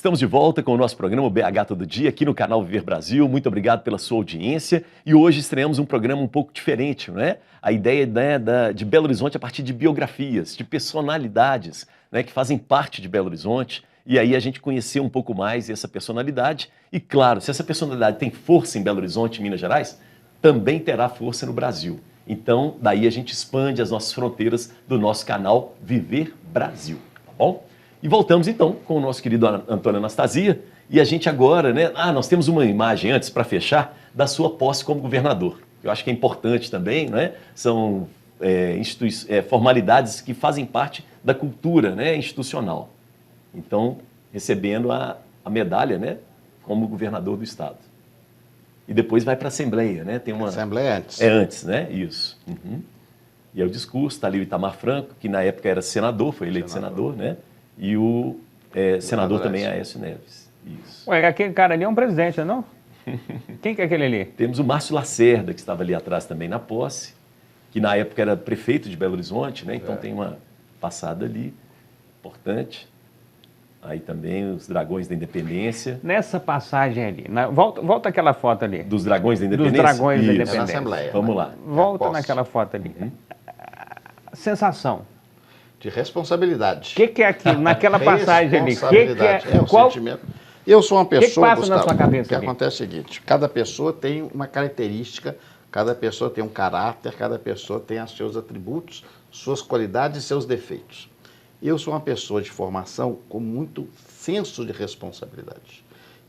Estamos de volta com o nosso programa o BH Todo Dia, aqui no canal Viver Brasil. Muito obrigado pela sua audiência. E hoje estreamos um programa um pouco diferente, não é? A ideia, né, de Belo Horizonte a partir de biografias, de personalidades, né, que fazem parte de Belo Horizonte. E aí a gente conhecer um pouco mais essa personalidade. E claro, se essa personalidade tem força em Belo Horizonte, Minas Gerais, também terá força no Brasil. Então, daí a gente expande as nossas fronteiras do nosso canal Viver Brasil, tá bom? E voltamos então com o nosso querido Antônio Anastasia. E a gente agora, né? Nós temos uma imagem antes para fechar da sua posse como governador. Eu acho que é importante também, né? São formalidades que fazem parte da cultura, né, institucional. Então, recebendo a medalha, né, como governador do estado. E depois vai para a Assembleia, né? Tem uma Assembleia antes. É antes, né? Isso. Uhum. E é o discurso, está ali o Itamar Franco, que na época era senador, foi eleito senador, né? E o senador também, Aécio Neves. Isso. Ué, aquele cara ali é um presidente, não? Quem que é aquele ali? Temos o Márcio Lacerda, que estava ali atrás também na posse, que na época era prefeito de Belo Horizonte, né? Então tem uma passada ali importante. Aí também os Dragões da Independência. Nessa passagem ali, volta aquela foto ali. Dos Dragões da Independência? Dos Dragões da Isso. Independência. É na Assembleia. Vamos lá. Volta naquela foto ali. Sensação. De responsabilidade. O que é aquilo, naquela passagem ali? Responsabilidade. É o qual... sentimento. Eu sou uma pessoa, passa Gustavo, na sua cabeça o que ali? acontece é o seguinte, cada pessoa tem uma característica, cada pessoa tem um caráter, cada pessoa tem os seus atributos, suas qualidades e seus defeitos. Eu sou uma pessoa de formação com muito senso de responsabilidade.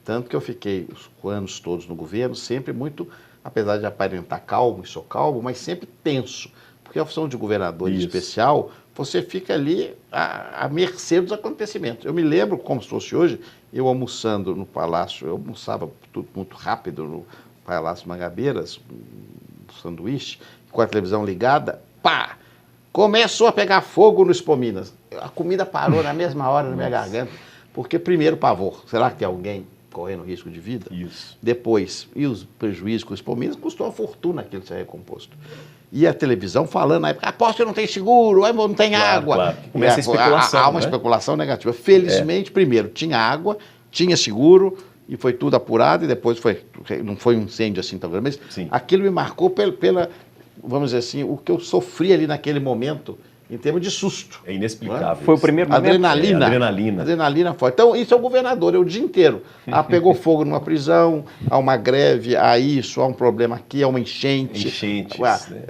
Tanto que eu fiquei os anos todos no governo, sempre muito, apesar de aparentar calmo, e sou calmo, mas sempre tenso. Porque a função de governador em especial, você fica ali à mercê dos acontecimentos. Eu me lembro, como se fosse hoje, eu almoçando no Palácio, eu almoçava tudo muito rápido no Palácio Mangabeiras, um sanduíche, com a televisão ligada, pá! Começou a pegar fogo no Expo Minas. A comida parou na mesma hora na minha garganta, porque primeiro pavor, será que tem alguém correndo risco de vida? Isso. Depois, e os prejuízos com o Expo Minas, custou uma fortuna aquilo ser recomposto. E a televisão falando na época, aposto que não tem seguro, não tem água. Claro. Começa a especulação, há uma especulação negativa. Felizmente, primeiro, tinha água, tinha seguro, e foi tudo apurado, e depois não foi um incêndio assim tão grande, mas aquilo me marcou pela, vamos dizer assim, o que eu sofri ali naquele momento, em termos de susto. É inexplicável. Foi o primeiro momento. Adrenalina. Adrenalina forte. Então, isso é o governador, é o dia inteiro. Pegou fogo numa prisão, há uma greve, há isso, há um problema aqui, há uma enchente. Enchentes.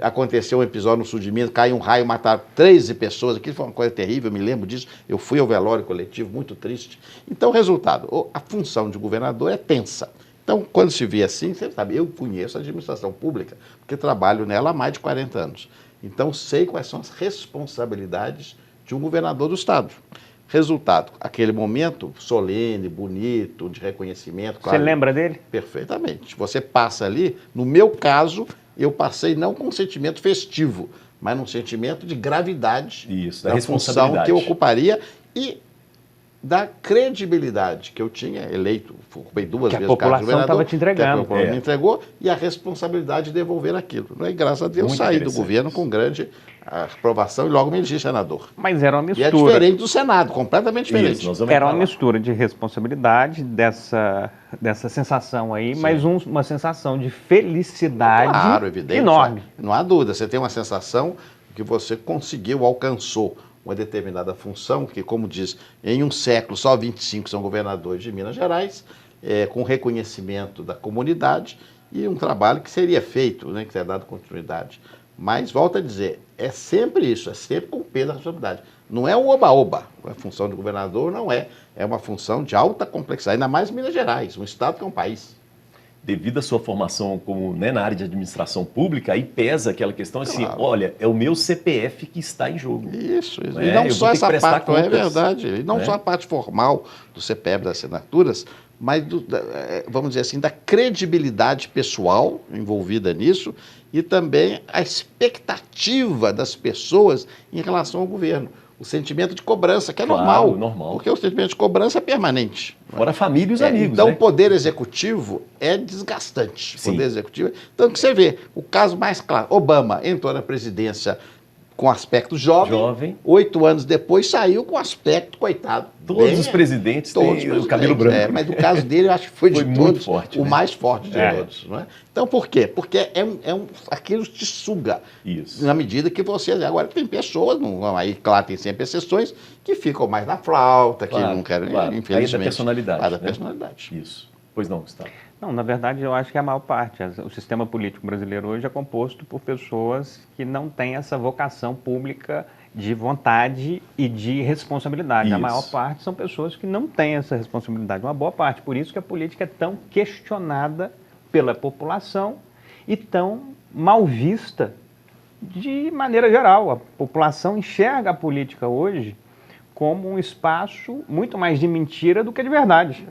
Aconteceu um episódio no sul de Minas, caiu um raio, mataram 13 pessoas. Aquilo foi uma coisa terrível, eu me lembro disso. Eu fui ao velório coletivo, muito triste. Então, resultado, a função de governador é tensa. Então, quando se vê assim, você sabe, eu conheço a administração pública, porque trabalho nela há mais de 40 anos. Então, sei quais são as responsabilidades de um governador do estado. Resultado, aquele momento solene, bonito, de reconhecimento. Claro, você lembra dele? Perfeitamente. Você passa ali, no meu caso, eu passei não com um sentimento festivo, mas num sentimento de gravidade da função que eu ocuparia e da credibilidade que eu tinha eleito, ocupei duas vezes o cargo de governador. A população estava te entregando. A população me entregou e a responsabilidade de devolver aquilo. E graças a Deus saí do governo com grande aprovação e logo me elegi senador. Mas era uma mistura. E é diferente do Senado, completamente diferente. Era uma mistura de responsabilidade, dessa sensação aí, mas uma sensação de felicidade evidente, enorme. Não há dúvida, você tem uma sensação que você conseguiu, alcançou uma determinada função, que, como diz, em um século só 25 são governadores de Minas Gerais, com reconhecimento da comunidade e um trabalho que seria feito, né, que seria dado continuidade. Mas, volto a dizer, é sempre isso, é sempre com o peso da responsabilidade. Não é um oba-oba, a função de governador não é uma função de alta complexidade, ainda mais Minas Gerais, um estado que é um país. Devido à sua formação como, né, na área de administração pública, aí pesa aquela questão assim, olha, é o meu CPF que está em jogo. Isso. E não só essa parte, é verdade, e não só a parte formal do CPF das assinaturas, mas, vamos dizer assim, da credibilidade pessoal envolvida nisso e também a expectativa das pessoas em relação ao governo. O sentimento de cobrança, que é normal, porque o sentimento de cobrança é permanente. Fora a família e os amigos. Então, o poder executivo é desgastante. O poder executivo. Então, que você vê, o caso mais claro, Obama entrou na presidência com aspecto jovem. 8 anos depois saiu com aspecto, coitado. Todos os presidentes têm o cabelo branco. Mas no caso dele, eu acho que foi de muito todos forte, o né? mais forte de todos. Não é? Então, por quê? Porque aquilo te suga. Isso. Na medida que você... Agora, tem pessoas, aí, claro, tem sempre exceções, que ficam mais na flauta, que não querem, infelizmente. Aí da personalidade. Da personalidade. Isso. Pois não, Gustavo. Não, na verdade, eu acho que a maior parte, o sistema político brasileiro hoje é composto por pessoas que não têm essa vocação pública de vontade e de responsabilidade. Isso. A maior parte são pessoas que não têm essa responsabilidade, uma boa parte. Por isso que a política é tão questionada pela população e tão mal vista de maneira geral. A população enxerga a política hoje como um espaço muito mais de mentira do que de verdade.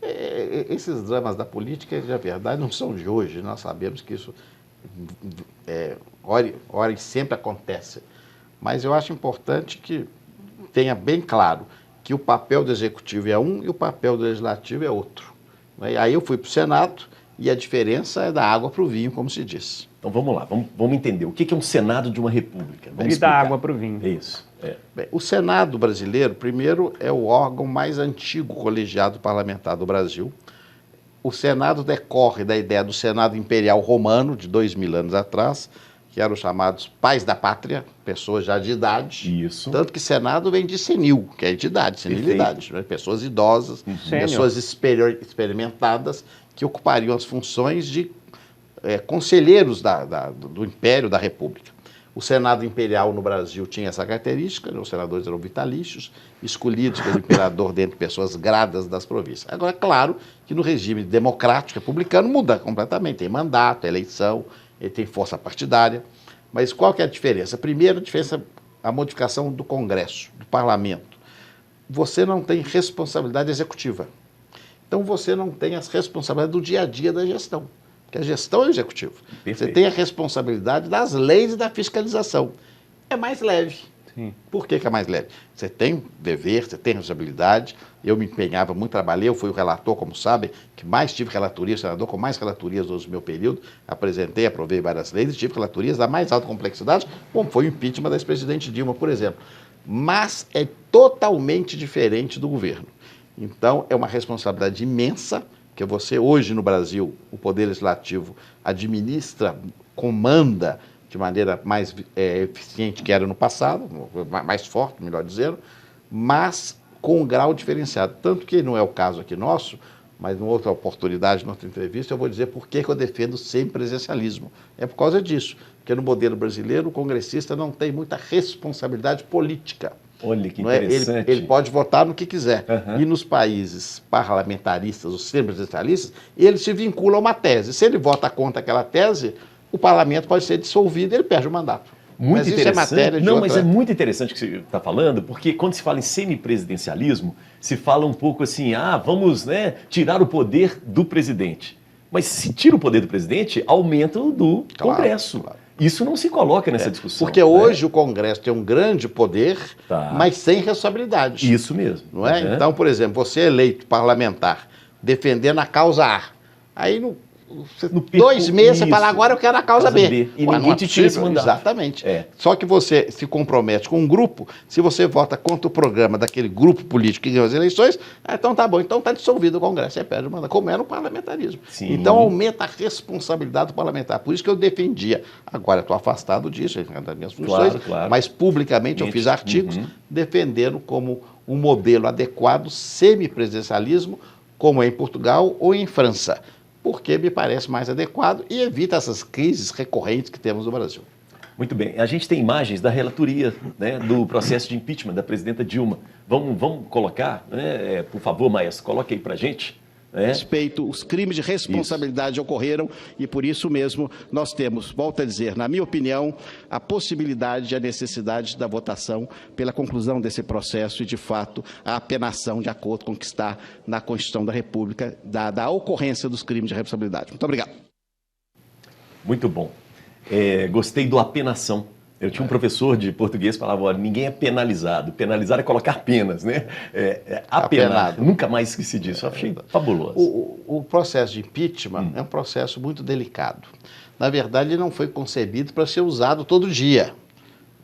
Esses dramas da política, de verdade, não são de hoje. Nós sabemos que isso ora e sempre acontece. Mas eu acho importante que tenha bem claro que o papel do Executivo é um e o papel do Legislativo é outro. E aí eu fui para o Senado e a diferença é da água para o vinho, como se diz. Então vamos lá, vamos entender. O que é um Senado de uma república? Vamos E da água para o vinho. Isso. Bem, o Senado brasileiro, primeiro, é o órgão mais antigo colegiado parlamentar do Brasil. O Senado decorre da ideia do Senado Imperial Romano, de 2000 anos atrás, que eram os chamados pais da pátria, pessoas já de idade. Isso. Tanto que Senado vem de senil, que é de idade, senilidade. Né? Pessoas idosas, pessoas experimentadas, que ocupariam as funções de conselheiros do Império, da República. O Senado Imperial no Brasil tinha essa característica, os senadores eram vitalícios, escolhidos pelo imperador dentre pessoas gradas das províncias. Agora, é claro que no regime democrático republicano muda completamente, tem mandato, eleição, ele tem força partidária. Mas qual que é a diferença? Primeiro, a diferença, a modificação do Congresso, do Parlamento. Você não tem responsabilidade executiva. Então, você não tem as responsabilidades do dia a dia da gestão. Porque a gestão é o executivo. Perfeito. Você tem a responsabilidade das leis e da fiscalização. É mais leve. Sim. Por que é mais leve? Você tem dever, você tem responsabilidade. Eu me empenhava muito, trabalhei, eu fui o relator, como sabem, que mais tive relatoria, senador com mais relatorias no meu período. Apresentei, aprovei várias leis e tive relatorias da mais alta complexidade, como foi o impeachment da ex-presidente Dilma, por exemplo. Mas é totalmente diferente do governo. Então, é uma responsabilidade imensa, que você hoje no Brasil, o Poder Legislativo administra, comanda de maneira mais eficiente que era no passado, mais forte, melhor dizendo, mas com um grau diferenciado. Tanto que não é o caso aqui nosso, mas em outra oportunidade, em outra entrevista, eu vou dizer por que eu defendo sempre presidencialismo. É por causa disso, porque no modelo brasileiro o congressista não tem muita responsabilidade política. Olha que interessante. Ele pode votar no que quiser. E nos países parlamentaristas, os semipresidencialistas, ele se vincula a uma tese. Se ele vota contra aquela tese, o parlamento pode ser dissolvido e ele perde o mandato. Muito mas interessante. Isso é matéria de Não, outra... mas é muito interessante o que você está falando, porque quando se fala em semipresidencialismo, se fala um pouco assim, vamos tirar o poder do presidente. Mas se tira o poder do presidente, aumenta o do Congresso. Claro. Isso não se coloca nessa discussão. Porque hoje o Congresso tem um grande poder, Tá. mas sem responsabilidade. Isso mesmo. Não é? Então, por exemplo, você é eleito parlamentar defendendo a causa A. Aí, No 2 meses, você fala, isso. agora eu quero a causa B. E ninguém te tira esse mandato. Exatamente. É. Só que você se compromete com um grupo, se você vota contra o programa daquele grupo político que ganhou as eleições, então tá bom, então tá dissolvido o Congresso, você perde o mandato, como era o parlamentarismo. Sim. Então aumenta a responsabilidade do parlamentar. Por isso que eu defendia. Agora estou afastado disso, das minhas funções, Claro. mas publicamente eu fiz artigos defendendo como um modelo adequado semipresidencialismo, como é em Portugal ou em França, porque me parece mais adequado e evita essas crises recorrentes que temos no Brasil. Muito bem. A gente tem imagens da relatoria do processo de impeachment da presidenta Dilma. Vamos colocar, por favor, Maestro, coloque aí para a gente. Respeito, os crimes de responsabilidade ocorreram e por isso mesmo nós temos, volto a dizer, na minha opinião, a possibilidade e a necessidade da votação pela conclusão desse processo e, de fato, a apenação de acordo com o que está na Constituição da República da ocorrência dos crimes de responsabilidade. Muito obrigado. Muito bom. Gostei do apenação. Eu tinha um professor de português que falava, olha, ninguém é penalizado. Penalizar é colocar penas, né? Apenado. Nunca mais esqueci disso. Eu achei fabuloso. O processo de impeachment é um processo muito delicado. Na verdade, ele não foi concebido para ser usado todo dia.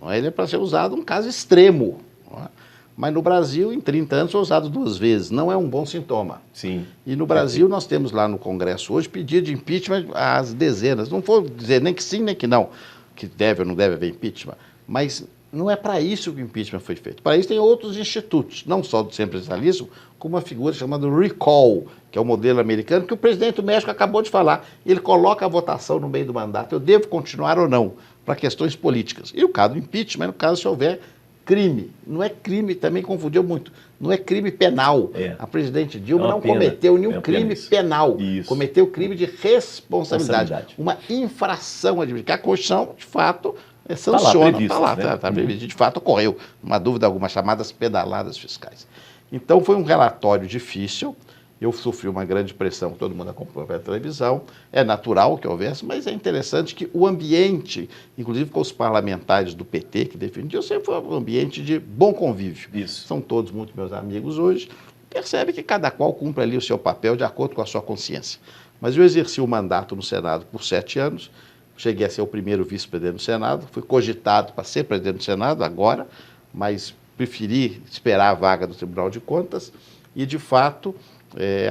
Não é? Ele é para ser usado um caso extremo. Não é? Mas no Brasil, em 30 anos, foi usado 2 vezes. Não é um bom sintoma. Sim. E no Brasil, nós temos lá no Congresso hoje pedido de impeachment às dezenas. Não vou dizer nem que sim, nem que não, que deve ou não deve haver impeachment. Mas não é para isso que o impeachment foi feito. Para isso tem outros institutos, não só do semipresidencialismo, como uma figura chamada recall, que é o modelo americano, que o presidente do México acabou de falar. Ele coloca a votação no meio do mandato. Eu devo continuar ou não, para questões políticas. E o caso do impeachment, no caso se houver crime. Não é crime, também confundiu muito. Não é crime penal. A presidente Dilma não cometeu nenhum crime penal. Isso. Cometeu crime de responsabilidade. Uma infração administrativa. A Constituição, de fato, sanciona. Está lá, está previsto. De fato, ocorreu, não há dúvida alguma, chamadas pedaladas fiscais. Então, foi um relatório difícil. Eu sofri uma grande pressão, todo mundo acompanha pela televisão. É natural que houvesse, mas é interessante que o ambiente, inclusive com os parlamentares do PT que defendiam, sempre foi um ambiente de bom convívio. Isso. São todos muito meus amigos hoje. Percebe que cada qual cumpre ali o seu papel de acordo com a sua consciência. Mas eu exerci o mandato no Senado por 7 anos. Cheguei a ser o primeiro vice-presidente do Senado. Fui cogitado para ser presidente do Senado agora, mas preferi esperar a vaga do Tribunal de Contas e, de fato,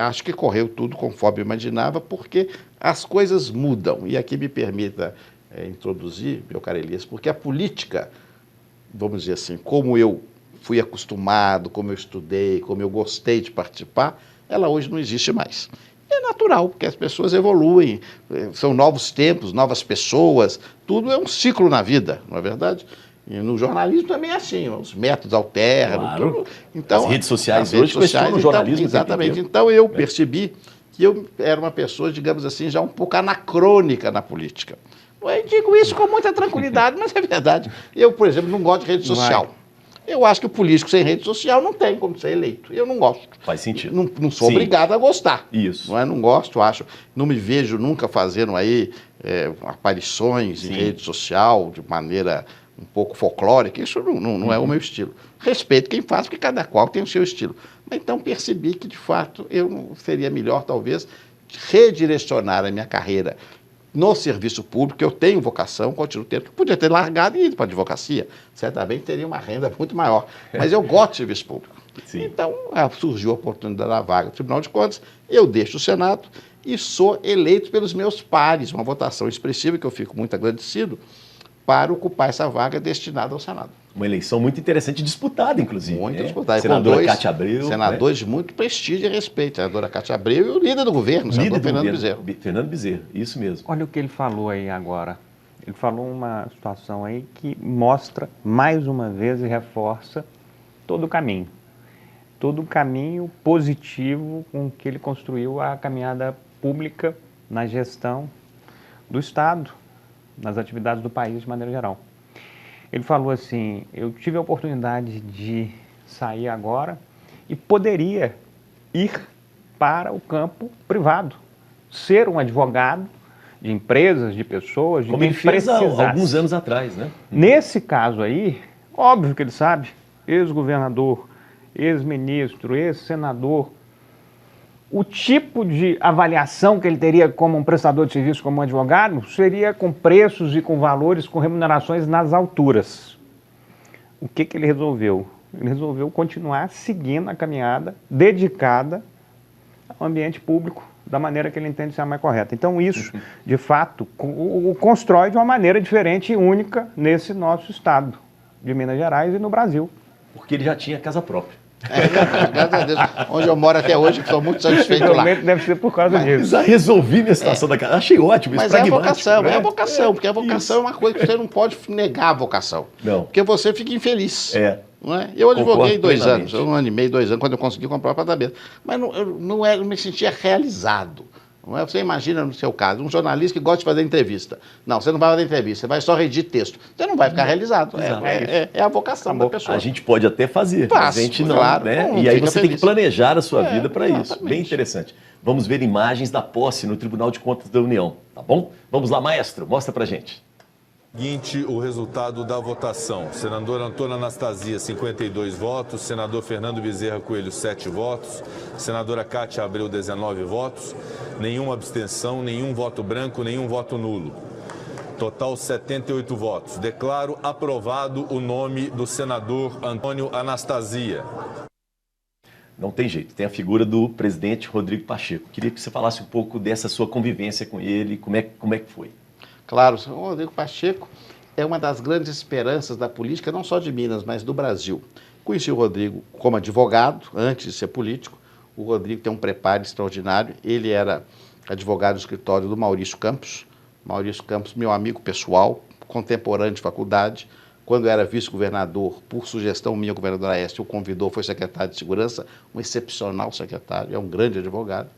acho que correu tudo conforme eu imaginava, porque as coisas mudam. E aqui me permita introduzir, meu caro Elias, porque a política, vamos dizer assim, como eu fui acostumado, como eu estudei, como eu gostei de participar, ela hoje não existe mais. É natural, porque as pessoas evoluem, são novos tempos, novas pessoas, tudo é um ciclo na vida, não é verdade? E no jornalismo também é assim, os métodos alteram. Claro. Tudo. Então, as redes sociais hoje questionam o jornalismo. Exatamente. Então eu percebi que eu era uma pessoa, digamos assim, já um pouco anacrônica na política. Eu digo isso com muita tranquilidade, mas é verdade. Eu, por exemplo, não gosto de rede social. Eu acho que o político sem rede social não tem como ser eleito. Eu não gosto. Faz sentido. Não sou obrigado a gostar. Isso. Não gosto, acho. Não me vejo nunca fazendo aí aparições em rede social de maneira um pouco folclórica. Isso não é o meu estilo. Respeito quem faz, porque cada qual tem o seu estilo. Mas então percebi que, de fato, eu seria melhor, talvez, redirecionar a minha carreira no serviço público. Eu tenho vocação, continuo tendo, que podia ter largado e ido para a advocacia. Certamente teria uma renda muito maior. Mas eu gosto de serviço público. Sim. Então, surgiu a oportunidade da vaga do Tribunal de Contas, eu deixo o Senado e sou eleito pelos meus pares, uma votação expressiva, que eu fico muito agradecido, para ocupar essa vaga destinada ao Senado. Uma eleição muito interessante, disputada, inclusive. Muito disputada. Senadora Cátia Abreu. Senadores de muito prestígio e respeito. Senadora Cátia Abreu e o líder do governo, senador Fernando Bezerra. Fernando Bezerra, isso mesmo. Olha o que ele falou aí agora. Ele falou uma situação aí que mostra, mais uma vez, e reforça todo o caminho. Todo o caminho positivo com que ele construiu a caminhada pública na gestão do Estado, nas atividades do país de maneira geral. Ele falou assim, eu tive a oportunidade de sair agora e poderia ir para o campo privado, ser um advogado de empresas, de pessoas, de como quem ele fez precisasse. há alguns anos atrás, né? Nesse caso aí, óbvio que ele sabe, ex-governador, ex-ministro, ex-senador, o tipo de avaliação que ele teria como um prestador de serviço, como um advogado, seria com preços e com valores, com remunerações nas alturas. O que ele resolveu? Ele resolveu continuar seguindo a caminhada dedicada ao ambiente público, da maneira que ele entende ser a mais correta. Então isso, de fato, o constrói de uma maneira diferente e única nesse nosso estado de Minas Gerais e no Brasil. Porque ele já tinha casa própria. Graças a Deus. Onde eu moro até hoje, estou muito satisfeito lá. Deve ser por causa disso. Já resolvi minha situação da casa. Achei ótimo, mas isso pragmático. É a vocação, porque a vocação é uma coisa que você não pode negar a vocação. Não. Porque você fica infeliz. Não é? Eu advoguei 2 anos, 1 ano e meio, 2 anos, quando eu consegui comprar o apartamento. Mas eu não me sentia realizado. Não é? Você imagina, no seu caso, um jornalista que gosta de fazer entrevista. Não, você não vai fazer entrevista, você vai só redigir texto. Você não vai ficar realizado. É a vocação da pessoa. A gente pode até fazer, mas a gente não, claro, né? Não, e aí você tem que planejar a sua vida para isso. Exatamente. Bem interessante. Vamos ver imagens da posse no Tribunal de Contas da União, tá bom? Vamos lá, maestro, mostra pra gente. Seguinte o resultado da votação. Senador Antônio Anastasia, 52 votos. Senador Fernando Bezerra Coelho, 7 votos. Senadora Cátia Abreu, 19 votos. Nenhuma abstenção, nenhum voto branco, nenhum voto nulo. Total 78 votos. Declaro aprovado o nome do senador Antônio Anastasia. Não tem jeito, tem a figura do presidente Rodrigo Pacheco. Queria que você falasse um pouco dessa sua convivência com ele, como é que foi? Claro, o Rodrigo Pacheco é uma das grandes esperanças da política, não só de Minas, mas do Brasil. Conheci o Rodrigo como advogado, antes de ser político. O Rodrigo tem um preparo extraordinário. Ele era advogado do escritório do Maurício Campos. Maurício Campos, meu amigo pessoal, contemporâneo de faculdade. Quando era vice-governador, por sugestão minha, o governador Aécio o convidou, foi secretário de Segurança, um excepcional secretário, é um grande advogado.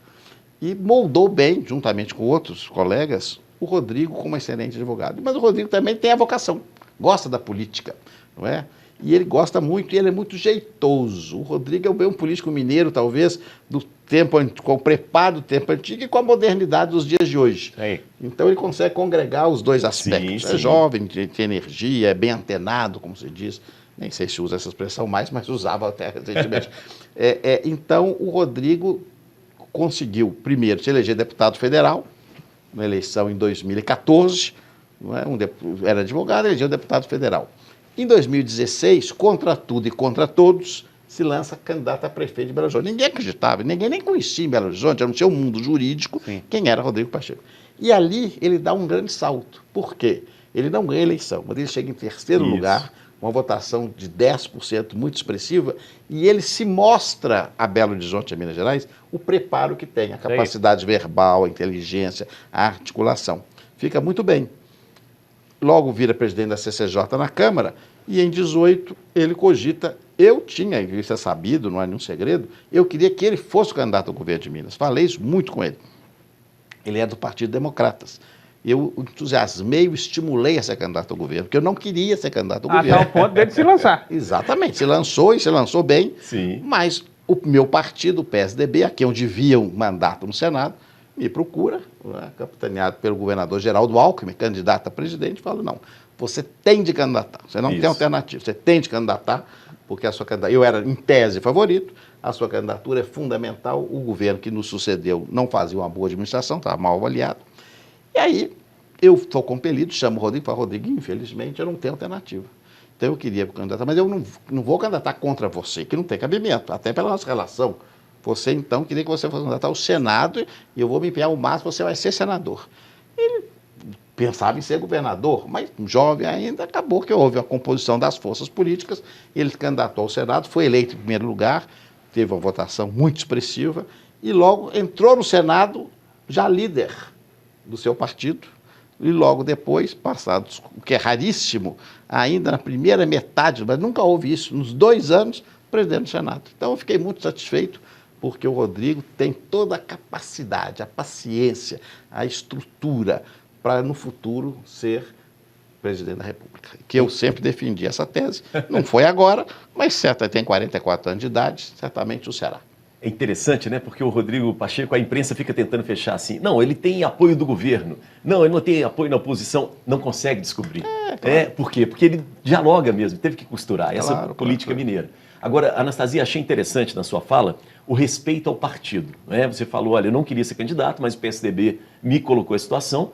E moldou bem, juntamente com outros colegas, o Rodrigo como um excelente advogado. Mas o Rodrigo também tem a vocação, gosta da política, não é? E ele gosta muito, e ele é muito jeitoso. O Rodrigo é bem um político mineiro, talvez, do tempo, com o preparo do tempo antigo e com a modernidade dos dias de hoje. Sim. Então ele consegue congregar os dois aspectos. Sim. É jovem, tem energia, é bem antenado, como se diz. Nem sei se usa essa expressão mais, mas usava até recentemente. Então o Rodrigo conseguiu, primeiro, se eleger deputado federal, na eleição em 2014, não é? Era advogado, elegeu deputado federal. Em 2016, contra tudo e contra todos, se lança candidato a prefeito de Belo Horizonte. Ninguém acreditava, ninguém nem conhecia em Belo Horizonte, a não ser o mundo jurídico, quem era Rodrigo Pacheco. E ali ele dá um grande salto. Por quê? Ele não ganha a eleição, mas ele chega em terceiro lugar, uma votação de 10%, muito expressiva, e ele se mostra a Belo Horizonte, a Minas Gerais, o preparo que tem, a capacidade verbal, a inteligência, a articulação. Fica muito bem. Logo vira presidente da CCJ na Câmara, e em 18 ele cogita, isso é sabido, não é nenhum segredo, eu queria que ele fosse o candidato ao governo de Minas. Falei isso muito com ele. Ele é do Partido Democratas. Eu entusiasmei, estimulei a ser candidato ao governo, porque eu não queria ser candidato ao governo. Até o ponto dele se lançar. Exatamente, se lançou e se lançou bem, Sim. Mas o meu partido, o PSDB, a quem eu devia um mandato no Senado, me procura, né, capitaneado pelo governador Geraldo Alckmin, candidato a presidente, fala, não, você tem de candidatar, você não tem alternativa, você tem de candidatar, porque a sua candidatura, eu era em tese favorito, a sua candidatura é fundamental, o governo que nos sucedeu não fazia uma boa administração, estava mal avaliado, e aí eu estou compelido, chamo o Rodrigo e falo, Rodrigo, infelizmente eu não tenho alternativa. Então eu queria candidatar, mas eu não vou candidatar contra você, que não tem cabimento, até pela nossa relação. Você, então, queria que você fosse candidatar ao Senado e eu vou me empenhar ao máximo, você vai ser senador. Ele pensava em ser governador, mas jovem ainda, acabou que houve a composição das forças políticas, ele se candidatou ao Senado, foi eleito em primeiro lugar, teve uma votação muito expressiva e logo entrou no Senado já líder do seu partido e logo depois, passados, o que é raríssimo, ainda na primeira metade, mas nunca houve isso, nos 2 anos, presidente do Senado. Então eu fiquei muito satisfeito, porque o Rodrigo tem toda a capacidade, a paciência, a estrutura para, no futuro, ser presidente da República. Que eu sempre defendi essa tese. Não foi agora, mas certo, tem 44 anos de idade, certamente o será. É interessante, né? Porque o Rodrigo Pacheco, a imprensa fica tentando fechar assim. Não, ele tem apoio do governo. Não, ele não tem apoio na oposição. Não consegue descobrir. Claro. Por quê? Porque ele dialoga mesmo, teve que costurar essa política claro. mineira. Agora, Anastasia, achei interessante na sua fala o respeito ao partido. Né? Você falou, olha, eu não queria ser candidato, mas o PSDB me colocou a situação.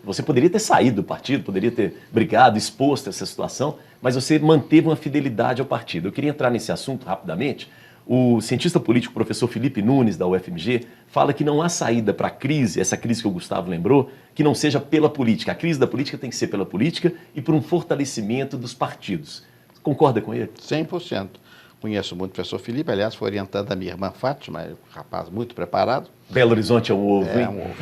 Você poderia ter saído do partido, poderia ter brigado, exposto essa situação, mas você manteve uma fidelidade ao partido. Eu queria entrar nesse assunto rapidamente. O cientista político professor Felipe Nunes, da UFMG, fala que não há saída para a crise, essa crise que o Gustavo lembrou, que não seja pela política. A crise da política tem que ser pela política e por um fortalecimento dos partidos. Concorda com ele? 100%. Conheço muito o professor Felipe, aliás, foi orientando a minha irmã Fátima, é um rapaz muito preparado. Belo Horizonte é um ovo, hein? É um ovo.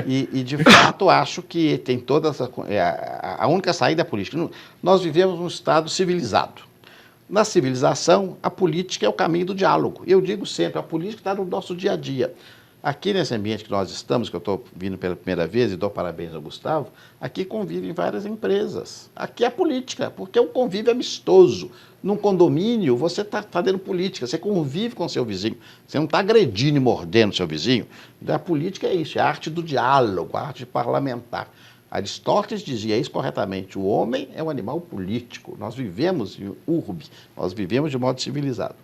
E, de fato, acho que tem toda essa... a única saída é a política. Nós vivemos num Estado civilizado. Na civilização, a política é o caminho do diálogo. Eu digo sempre, a política está no nosso dia a dia. Aqui nesse ambiente que nós estamos, que eu estou vindo pela primeira vez e dou parabéns ao Gustavo, aqui convivem várias empresas. Aqui é política, porque é um convívio amistoso. Num condomínio, você está fazendo política, você convive com o seu vizinho, você não está agredindo e mordendo o seu vizinho. Então, a política é isso, é a arte do diálogo, a arte parlamentar. Aristóteles dizia isso corretamente, o homem é um animal político, nós vivemos em urbe, nós vivemos de modo civilizado.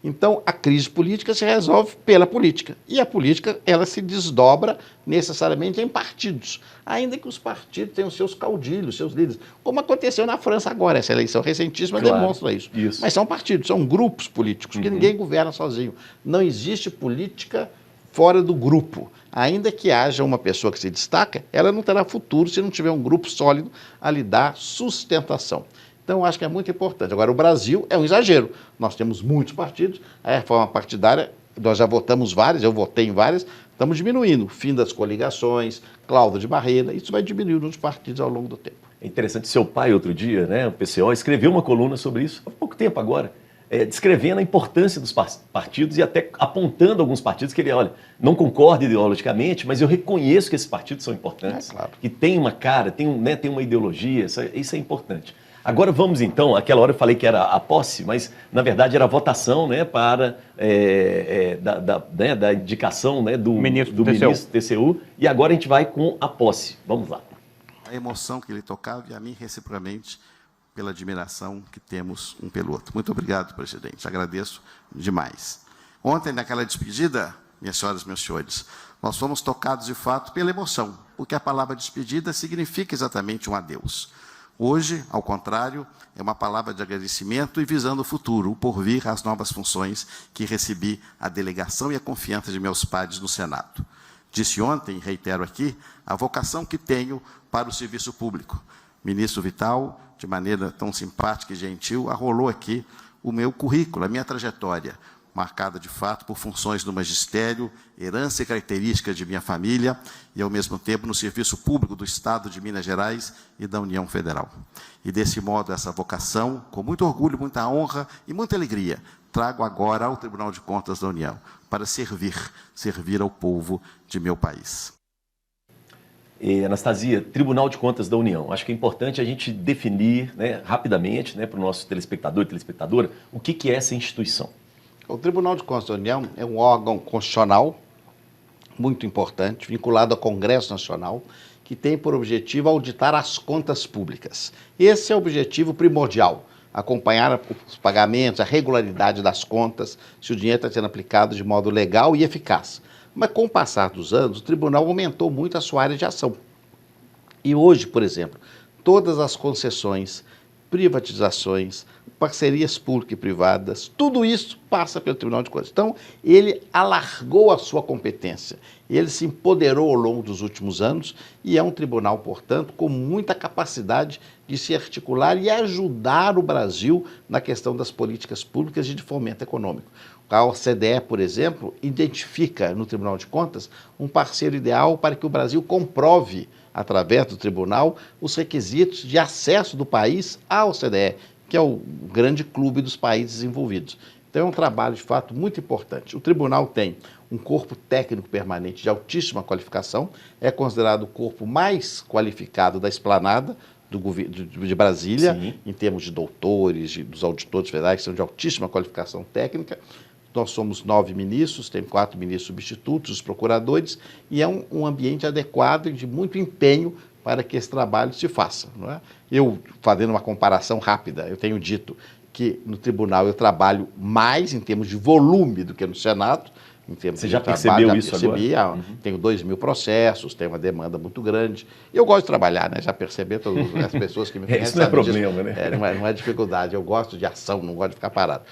Então, a crise política se resolve pela política. E a política, ela se desdobra necessariamente em partidos. Ainda que os partidos tenham seus caudilhos, seus líderes. Como aconteceu na França agora, essa eleição recentíssima demonstra isso. Mas são partidos, são grupos políticos, que ninguém governa sozinho. Não existe política fora do grupo. Ainda que haja uma pessoa que se destaca, ela não terá futuro se não tiver um grupo sólido a lhe dar sustentação. Então, eu acho que é muito importante. Agora, o Brasil é um exagero. Nós temos muitos partidos, a reforma partidária, nós já votamos várias, eu votei em várias, estamos diminuindo. Fim das coligações, cláusula de barreira, isso vai diminuindo nos partidos ao longo do tempo. É interessante, seu pai, outro dia, né, o PCO, escreveu uma coluna sobre isso, há pouco tempo agora, descrevendo a importância dos partidos e até apontando alguns partidos que ele, olha, não concorda ideologicamente, mas eu reconheço que esses partidos são importantes, claro. Que tem uma cara, tem uma ideologia, isso é importante. Agora vamos então, aquela hora eu falei que era a posse, mas na verdade era a votação, né, para da indicação, né, do ministro TCU, e agora a gente vai com a posse. Vamos lá. A emoção que ele tocava e a mim reciprocamente pela admiração que temos um pelo outro. Muito obrigado, presidente. Agradeço demais. Ontem, naquela despedida, minhas senhoras e meus senhores, nós fomos tocados de fato pela emoção, porque a palavra despedida significa exatamente um adeus. Hoje, ao contrário, é uma palavra de agradecimento e visando o futuro, o porvir, as novas funções que recebi a delegação e a confiança de meus pares no Senado. Disse ontem, e reitero aqui, a vocação que tenho para o serviço público. Ministro Vital, de maneira tão simpática e gentil, arrolou aqui o meu currículo, a minha trajetória, marcada de fato por funções no magistério, herança e características de minha família e, ao mesmo tempo, no serviço público do Estado de Minas Gerais e da União Federal. E, desse modo, essa vocação, com muito orgulho, muita honra e muita alegria, trago agora ao Tribunal de Contas da União para servir ao povo de meu país. Anastasia, Tribunal de Contas da União. Acho que é importante a gente definir, né, rapidamente, né, para o nosso telespectador e telespectadora, o que é essa instituição. O Tribunal de Contas da União é um órgão constitucional muito importante, vinculado ao Congresso Nacional, que tem por objetivo auditar as contas públicas. Esse é o objetivo primordial, acompanhar os pagamentos, a regularidade das contas, se o dinheiro está sendo aplicado de modo legal e eficaz. Mas com o passar dos anos, o tribunal aumentou muito a sua área de ação. E hoje, por exemplo, todas as concessões, privatizações, parcerias públicas e privadas, tudo isso passa pelo Tribunal de Contas. Então, ele alargou a sua competência, ele se empoderou ao longo dos últimos anos e é um tribunal, portanto, com muita capacidade de se articular e ajudar o Brasil na questão das políticas públicas e de fomento econômico. A OCDE, por exemplo, identifica no Tribunal de Contas um parceiro ideal para que o Brasil comprove, através do tribunal, os requisitos de acesso do país à OCDE, que é o grande clube dos países envolvidos. Então é um trabalho, de fato, muito importante. O tribunal tem um corpo técnico permanente de altíssima qualificação, é considerado o corpo mais qualificado da esplanada de Brasília, Sim. Em termos de doutores, dos auditores federais, que são de altíssima qualificação técnica. Nós somos 9 ministros, tem 4 ministros substitutos, os procuradores, e é um ambiente adequado e de muito empenho para que esse trabalho se faça. Não é? Eu, fazendo uma comparação rápida, eu tenho dito que no tribunal eu trabalho mais em termos de volume do que no Senado. Em termos Você de já trabalho, percebeu isso agora? Tenho 2.000 processos, tenho uma demanda muito grande. Eu gosto de trabalhar, né? Já percebi, todas as pessoas que me conhecem. Isso não é sabem problema, disso. né? Não é dificuldade, eu gosto de ação, não gosto de ficar parado.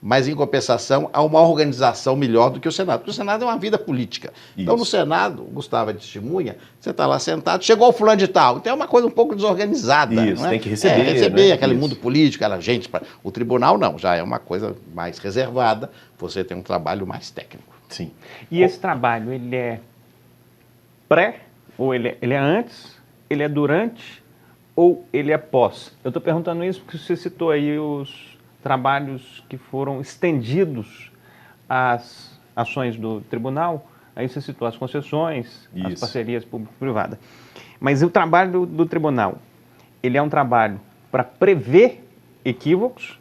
Mas, em compensação, há uma organização melhor do que o Senado. Porque o Senado é uma vida política. Então, no Senado, o Gustavo é testemunha, você está lá sentado, chegou o fulano de tal. Então, é uma coisa um pouco desorganizada. Isso, não é? tem que receber. Receber, né? aquele Isso. mundo político, aquela gente. O tribunal, não, já é uma coisa mais reservada. Você tem um trabalho mais técnico. Sim. E esse trabalho, ele é pré, ou ele é antes, ele é durante, ou ele é pós? Eu estou perguntando isso porque você citou aí os trabalhos que foram estendidos às ações do tribunal, aí você citou as concessões, as Isso. parcerias público-privadas. Mas o trabalho do tribunal, ele é um trabalho para prever equívocos,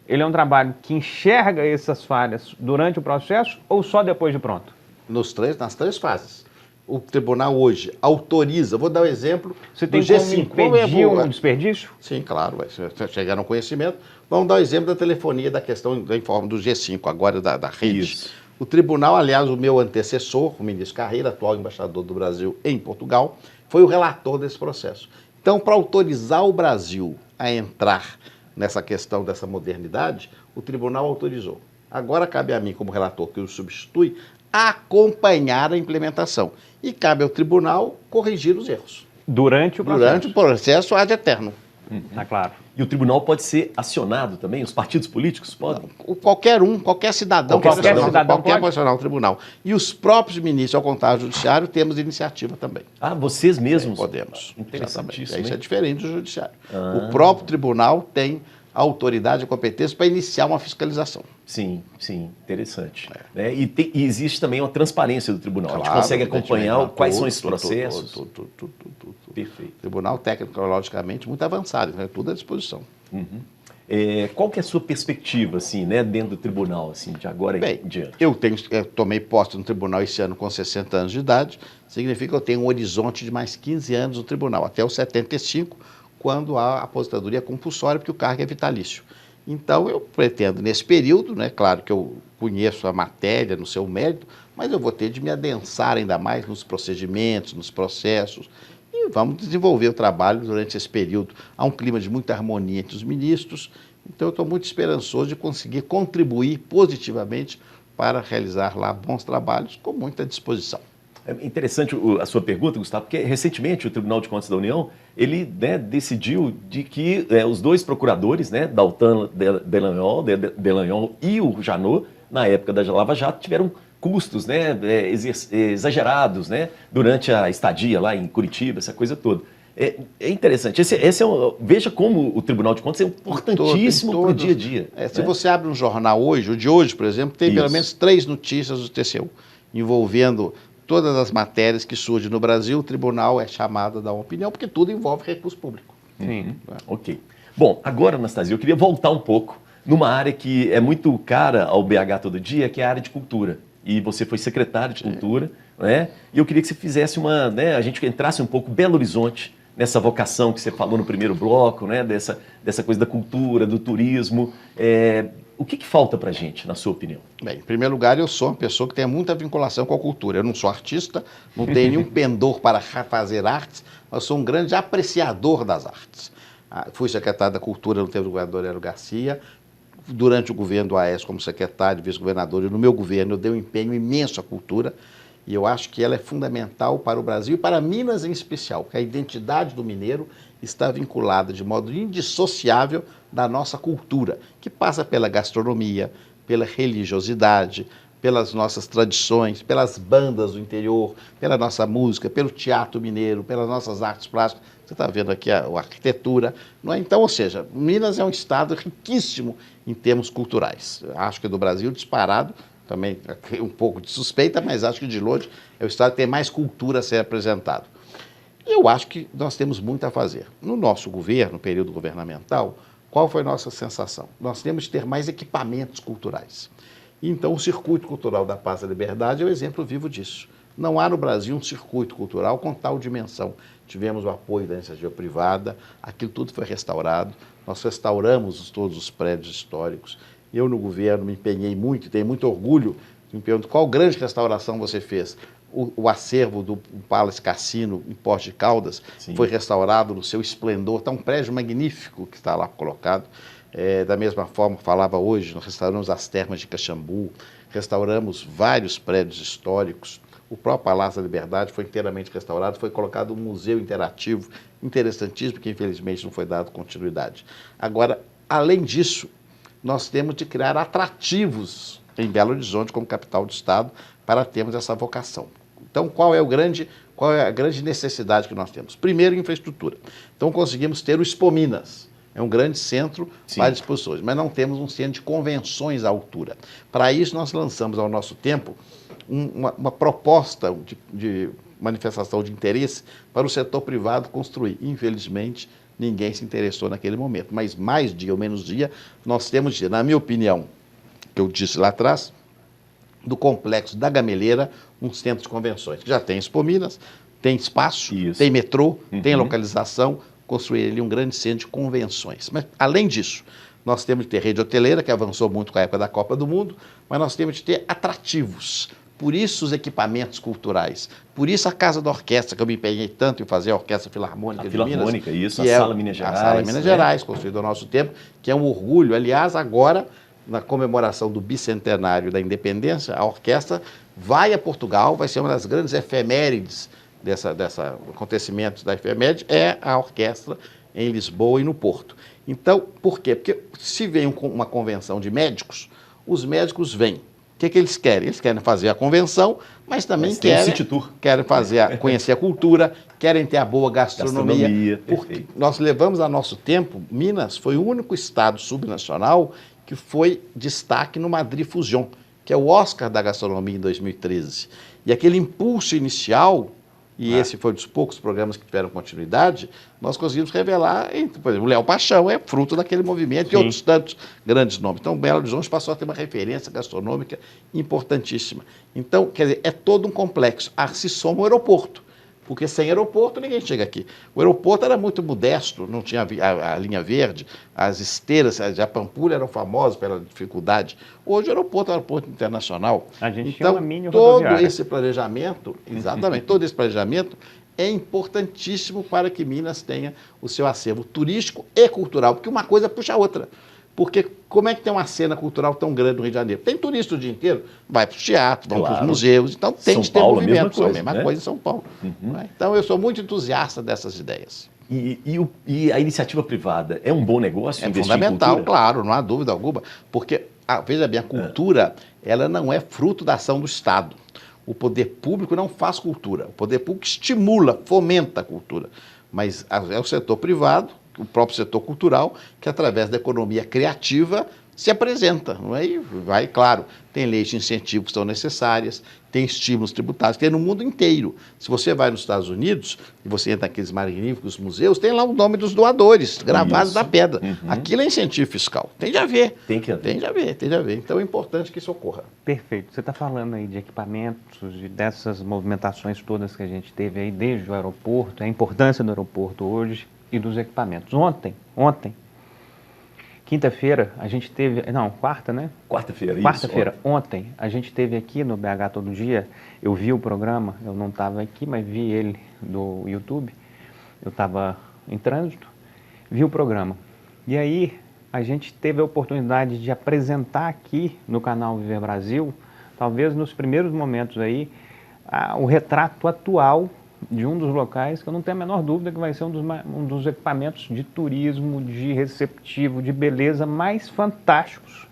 ele é um trabalho que enxerga essas falhas durante o processo ou só depois de pronto? Nas 3 fases. o tribunal hoje autoriza, vou dar o exemplo Você do tem G5. como impedir um desperdício? Sim, claro, vai chegar no conhecimento. Vamos dar o exemplo da telefonia, da questão da informe do G5, agora da rede. Isso. O tribunal, aliás, o meu antecessor, o ministro Carreira, atual embaixador do Brasil em Portugal, foi o relator desse processo. Então, para autorizar o Brasil a entrar nessa questão dessa modernidade, o tribunal autorizou. Agora cabe a mim, como relator que o substitui, acompanhar a implementação. E cabe ao tribunal corrigir os erros. Durante o processo. Durante o processo ad eterno. Tá claro. E o tribunal pode ser acionado também? Os partidos políticos podem? Qualquer cidadão Qualquer pode acionar, cidadão qualquer pode? pode acionar o tribunal. E os próprios ministros, ao contar judiciário, temos iniciativa também. Ah, vocês mesmos? Podemos. Interessantíssimo, Exatamente. Isso é hein? diferente do judiciário. O próprio tribunal tem a autoridade e competência para iniciar uma fiscalização. Sim, sim, interessante. Né? E existe também uma transparência do tribunal. A gente Claro, consegue acompanhar evidentemente, quais são tudo, esses processos. tudo. Perfeito. Tribunal tecnologicamente muito avançado, né? Tudo à disposição. Qual que é a sua perspectiva, assim, né, dentro do tribunal, assim, de agora Bem, em diante? eu tomei posse no tribunal esse ano com 60 anos de idade, significa que eu tenho um horizonte de mais 15 anos no tribunal, até os 75, quando há aposentadoria compulsória, porque o cargo é vitalício. Então, eu pretendo, nesse período, né, claro que eu conheço a matéria no seu mérito, mas eu vou ter de me adensar ainda mais nos procedimentos, nos processos, e vamos desenvolver o trabalho durante esse período. Há um clima de muita harmonia entre os ministros, então eu estou muito esperançoso de conseguir contribuir positivamente para realizar lá bons trabalhos com muita disposição. É interessante a sua pergunta, Gustavo, porque recentemente o Tribunal de Contas da União, ele, né, decidiu de que os dois procuradores, né, Daltan Dallagnol e o Janot, na época da Lava Jato, tiveram custos, né, exagerados, né, durante a estadia lá em Curitiba, essa coisa toda. É interessante. Veja como o Tribunal de Contas é importantíssimo para o dia a dia. Se você abre um jornal hoje, o de hoje, por exemplo, tem pelo menos 3 notícias do TCU, envolvendo todas as matérias que surgem no Brasil. O tribunal é chamado a dar uma opinião, porque tudo envolve recurso público. Sim. Ok. Bom, agora, Anastasia, eu queria voltar um pouco numa área que é muito cara ao BH Todo Dia, que é a área de cultura. E você foi secretário de cultura, né? E eu queria que você fizesse a gente entrasse um pouco Belo Horizonte nessa vocação que você falou no primeiro bloco, né? Dessa coisa da cultura, do turismo. O que falta para a gente, na sua opinião? Bem, em primeiro lugar, eu sou uma pessoa que tem muita vinculação com a cultura. Eu não sou artista, não tenho nenhum pendor para fazer artes, mas sou um grande apreciador das artes. Fui secretário da Cultura no tempo do governador Hélio Garcia. Durante o governo do Aécio, como secretário, vice-governador, e no meu governo, eu dei um empenho imenso à cultura. E eu acho que ela é fundamental para o Brasil e para Minas em especial, porque a identidade do mineiro está vinculada de modo indissociável da nossa cultura, que passa pela gastronomia, pela religiosidade, pelas nossas tradições, pelas bandas do interior, pela nossa música, pelo teatro mineiro, pelas nossas artes plásticas. Você está vendo aqui a arquitetura, não é? Então, ou seja, Minas é um estado riquíssimo em termos culturais. Acho que é do Brasil disparado, também um pouco de suspeita, mas acho que de longe é o estado que tem mais cultura a ser apresentado. E eu acho que nós temos muito a fazer. No nosso governo, período governamental, qual foi a nossa sensação? Nós temos que ter mais equipamentos culturais. Então, o Circuito Cultural da Paz e da Liberdade é o exemplo vivo disso. Não há no Brasil um circuito cultural com tal dimensão. Tivemos o apoio da iniciativa privada, aquilo tudo foi restaurado, nós restauramos todos os prédios históricos. Eu, no governo, me empenhei muito e tenho muito orgulho. Me pergunto qual grande restauração você fez. O acervo do Palace Cassino, em Poços de Caldas, Sim. foi restaurado no seu esplendor. Está um prédio magnífico que está lá colocado. Da mesma forma, falava hoje, nós restauramos as termas de Caxambu, restauramos vários prédios históricos. O próprio Palácio da Liberdade foi inteiramente restaurado, foi colocado um museu interativo interessantíssimo, que infelizmente não foi dado continuidade. Agora, além disso, nós temos de criar atrativos em Belo Horizonte como capital do estado para termos essa vocação. Então, qual é a grande necessidade que nós temos? Primeiro, infraestrutura. Então, conseguimos ter o Expo Minas. É um grande centro para exposições, mas não temos um centro de convenções à altura. Para isso, nós lançamos ao nosso tempo uma proposta de manifestação de interesse para o setor privado construir. Infelizmente, ninguém se interessou naquele momento. Mas mais dia ou menos dia, nós temos, na minha opinião, que eu disse lá atrás, do complexo da Gameleira um centro de convenções, que já tem Expo Minas, tem espaço, Isso. tem metrô, tem localização, construir ali um grande centro de convenções. Mas, além disso, nós temos de ter rede hoteleira, que avançou muito com a época da Copa do Mundo, mas nós temos de ter atrativos. Por isso os equipamentos culturais, por isso a Casa da Orquestra, que eu me empenhei tanto em fazer a Orquestra Filarmônica de Minas. Filarmônica, isso, que a é Sala Minas Gerais. A Sala Minas Gerais, construída ao nosso tempo, que é um orgulho. Aliás, agora, na comemoração do bicentenário da independência, a orquestra vai a Portugal, vai ser uma das grandes efemérides dessa acontecimento da efeméride, é a orquestra em Lisboa e no Porto. Então, por quê? Porque se vem uma convenção de médicos, os médicos vêm. O que eles querem? Eles querem fazer a convenção, mas também querem conhecer a cultura, querem ter a boa gastronomia. Porque nós levamos a nosso tempo, Minas foi o único estado subnacional que foi destaque no Madrid Fusion, que é o Oscar da gastronomia em 2013. E aquele impulso inicial, e esse foi um dos poucos programas que tiveram continuidade, nós conseguimos revelar, por exemplo, o Léo Paixão é fruto daquele movimento. Sim. E outros tantos grandes nomes. Então, Belo Horizonte passou a ter uma referência gastronômica importantíssima. Então, quer dizer, é todo um complexo. Se soma o aeroporto, porque sem aeroporto ninguém chega aqui. O aeroporto era muito modesto, não tinha a linha verde, as esteiras, a Pampulha eram famosas pela dificuldade. Hoje o aeroporto é um aeroporto internacional. A gente tinha uma mini todo esse planejamento, exatamente, todo esse planejamento é importantíssimo para que Minas tenha o seu acervo turístico e cultural, porque uma coisa puxa a outra. Porque como é que tem uma cena cultural tão grande no Rio de Janeiro? Tem turista o dia inteiro, vai para o teatro, vão para os museus, então tem de ter movimento. A mesma coisa em São Paulo. Então eu sou muito entusiasta dessas ideias. E a iniciativa privada é um bom negócio? É fundamental, claro, não há dúvida alguma. Porque, veja bem, a cultura ela não é fruto da ação do Estado. O poder público não faz cultura. O poder público estimula, fomenta a cultura. Mas é o setor privado, o próprio setor cultural, que através da economia criativa se apresenta. Não é? E vai, claro, tem leis de incentivo que são necessárias, tem estímulos tributários, tem no mundo inteiro. Se você vai nos Estados Unidos e você entra naqueles magníficos museus, tem lá o nome dos doadores, gravados na pedra. Aquilo é incentivo fiscal. Tem de haver. Tem de haver. Então é importante que isso ocorra. Perfeito. Você está falando aí de equipamentos, dessas movimentações todas que a gente teve aí desde o aeroporto, a importância do aeroporto hoje e dos equipamentos. Ontem, quinta-feira, a gente teve... Não, quarta, né? Quarta-feira, isso. Quarta-feira, ontem, a gente teve aqui no BH Todo Dia, eu vi o programa, eu não estava aqui, mas vi ele do YouTube, eu estava em trânsito, vi o programa. E aí, a gente teve a oportunidade de apresentar aqui no canal Viver Brasil, talvez nos primeiros momentos aí, o retrato atual de um dos locais que eu não tenho a menor dúvida que vai ser um dos equipamentos de turismo, de receptivo, de beleza mais fantásticos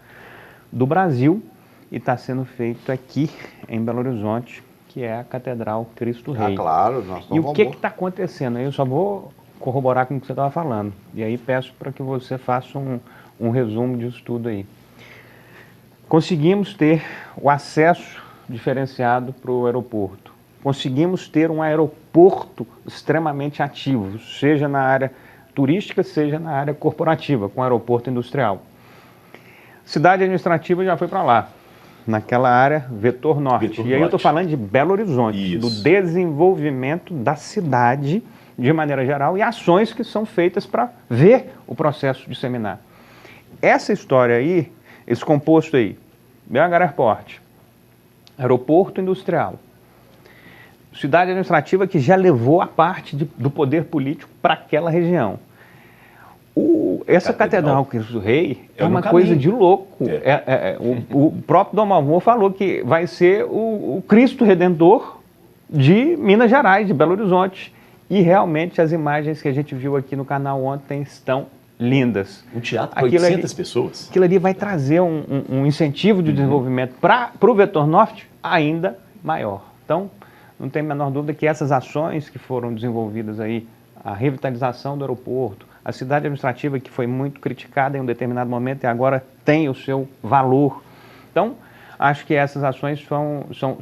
do Brasil, e está sendo feito aqui em Belo Horizonte, que é a Catedral Cristo Rei. Claro. E o que está acontecendo? Eu só vou corroborar com o que você estava falando, e aí peço para que você faça um resumo disso tudo aí. Conseguimos ter o acesso diferenciado para o aeroporto. Conseguimos ter um aeroporto extremamente ativo, seja na área turística, seja na área corporativa, com aeroporto industrial. Cidade administrativa já foi para lá, naquela área Vetor Norte. E aí eu estou falando de Belo Horizonte, do desenvolvimento da cidade de maneira geral e ações que são feitas para ver o processo disseminar. Essa história aí, esse composto aí, BH Airport, aeroporto industrial, cidade administrativa que já levou a parte do poder político para aquela região. Essa Catedral Cristo Rei é uma coisa de louco. O próprio Dom Malvor falou que vai ser o Cristo Redentor de Minas Gerais, de Belo Horizonte. E realmente as imagens que a gente viu aqui no canal ontem estão lindas. Um teatro para 800 pessoas. Aquilo ali vai trazer um incentivo de desenvolvimento para o Vetor Norte ainda maior. Então, não tem a menor dúvida que essas ações que foram desenvolvidas aí, a revitalização do aeroporto, a cidade administrativa que foi muito criticada em um determinado momento e agora tem o seu valor. Então, acho que essas ações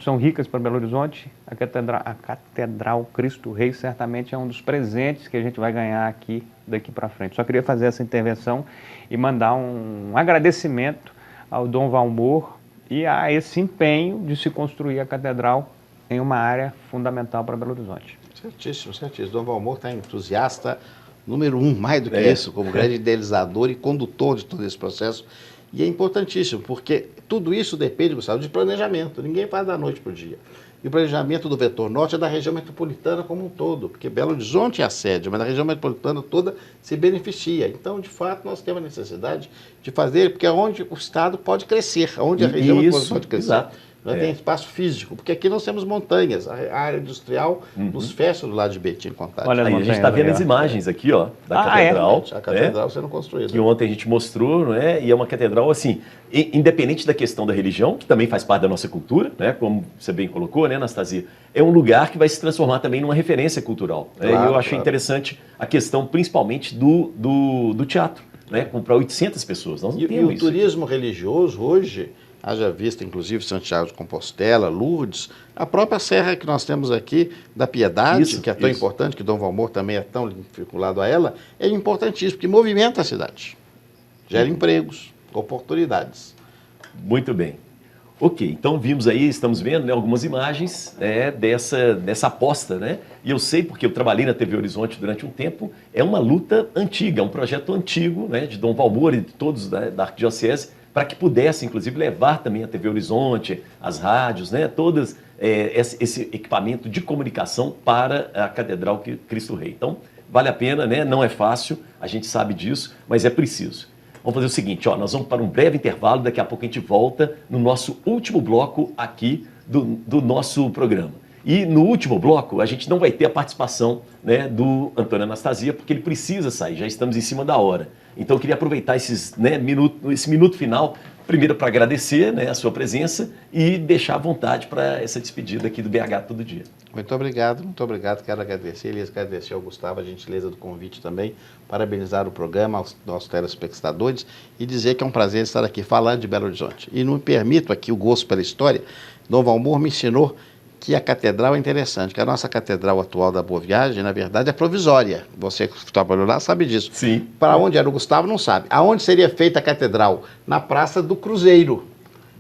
são ricas para Belo Horizonte. A Catedral Cristo Rei certamente é um dos presentes que a gente vai ganhar aqui daqui para frente. Só queria fazer essa intervenção e mandar um agradecimento ao Dom Valmor E há esse empenho de se construir a catedral em uma área fundamental para Belo Horizonte. Certíssimo, certíssimo. Dom Valmor está entusiasta número 1, mais do que isso, como grande idealizador e condutor de todo esse processo. E é importantíssimo, porque tudo isso depende, Gustavo, de planejamento. Ninguém faz da noite para o dia. E o planejamento do vetor norte é da região metropolitana como um todo, porque Belo Horizonte é a sede, mas a região metropolitana toda se beneficia. Então, de fato, nós temos a necessidade de fazer, porque é onde o Estado pode crescer, onde a região metropolitana pode crescer. Exato. Nós temos espaço físico, porque aqui nós temos montanhas, a área industrial nos fecha do lado de Betim Contagem. Olha, Aí a gente está vendo as imagens aqui, ó, da catedral. A catedral sendo construída. Que ontem a gente mostrou, não é? E é uma catedral, assim, independente da questão da religião, que também faz parte da nossa cultura, né? Como você bem colocou, né, Anastasia? É um lugar que vai se transformar também numa referência cultural. Né? Claro, e eu achei interessante a questão, principalmente, do teatro, né? Para 800 pessoas. Nós não E temos o turismo religioso hoje, haja vista inclusive Santiago de Compostela, Lourdes, a própria serra que nós temos aqui da Piedade, que é tão importante, que Dom Valmor também é tão vinculado a ela, é importantíssimo, porque movimenta a cidade, gera empregos, oportunidades. Muito bem. Ok, então vimos aí, estamos vendo, né, algumas imagens dessa aposta, né? E eu sei, porque eu trabalhei na TV Horizonte durante um tempo, é uma luta antiga, um projeto antigo, né, de Dom Valmor e de todos da Arquidiocese, para que pudesse, inclusive, levar também a TV Horizonte, as rádios, né, todas esse equipamento de comunicação para a Catedral Cristo Rei. Então, vale a pena, né? Não é fácil, a gente sabe disso, mas é preciso. Vamos fazer o seguinte, ó, nós vamos para um breve intervalo, daqui a pouco a gente volta no nosso último bloco aqui do nosso programa. E no último bloco, a gente não vai ter a participação, né, do Antônio Anastasia, porque ele precisa sair, já estamos em cima da hora. Então eu queria aproveitar esse minuto final, primeiro para agradecer, né, a sua presença e deixar à vontade para essa despedida aqui do BH Todo Dia. Muito obrigado. Quero agradecer, Elias, agradecer ao Gustavo a gentileza do convite também, parabenizar o programa, aos nossos telespectadores e dizer que é um prazer estar aqui falando de Belo Horizonte. E não me permito aqui o gosto pela história, Dom Valmor me ensinou que a catedral é interessante, que a nossa catedral atual da Boa Viagem, na verdade, é provisória. Você que trabalhou lá sabe disso. Sim. Para onde era o Gustavo, não sabe. Aonde seria feita a catedral? Na Praça do Cruzeiro.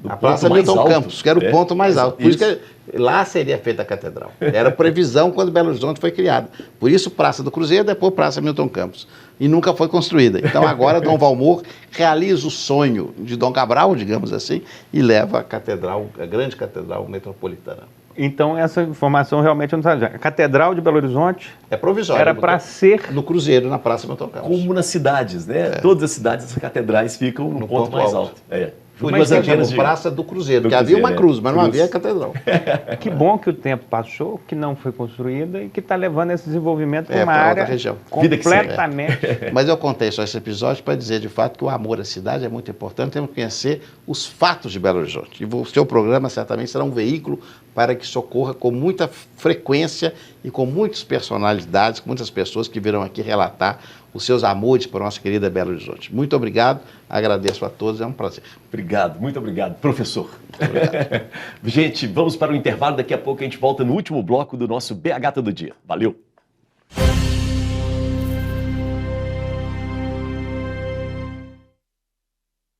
A Praça Milton Campos, que era o ponto mais alto. Por isso que lá seria feita a catedral. Era previsão quando Belo Horizonte foi criada. Por isso, Praça do Cruzeiro, depois Praça Milton Campos. E nunca foi construída. Então, agora, Dom Valmor realiza o sonho de Dom Cabral, digamos assim, e leva a catedral, a grande catedral metropolitana. Então, essa informação realmente eu não sabia. A Catedral de Belo Horizonte é provisória. Era para ser no Cruzeiro, na Praça Milton Campos. Como nas cidades, né? Todas as cidades, as catedrais ficam no ponto mais alto. Por isso que chamam Praça do Cruzeiro, porque havia uma cruz, mas não havia a catedral. Que bom que o tempo passou, que não foi construída e que está levando esse desenvolvimento para uma área região. Completamente. Mas eu contei só esse episódio para dizer, de fato, que o amor à cidade é muito importante. Temos que conhecer os fatos de Belo Horizonte. E o seu programa certamente será um veículo para que socorra com muita frequência e com muitas personalidades, com muitas pessoas que virão aqui relatar os seus amores para a nossa querida Belo Horizonte. Muito obrigado, agradeço a todos, é um prazer. Obrigado, muito obrigado, professor. Muito obrigado. Gente, vamos para o intervalo, daqui a pouco a gente volta no último bloco do nosso BH Todo Dia. Valeu!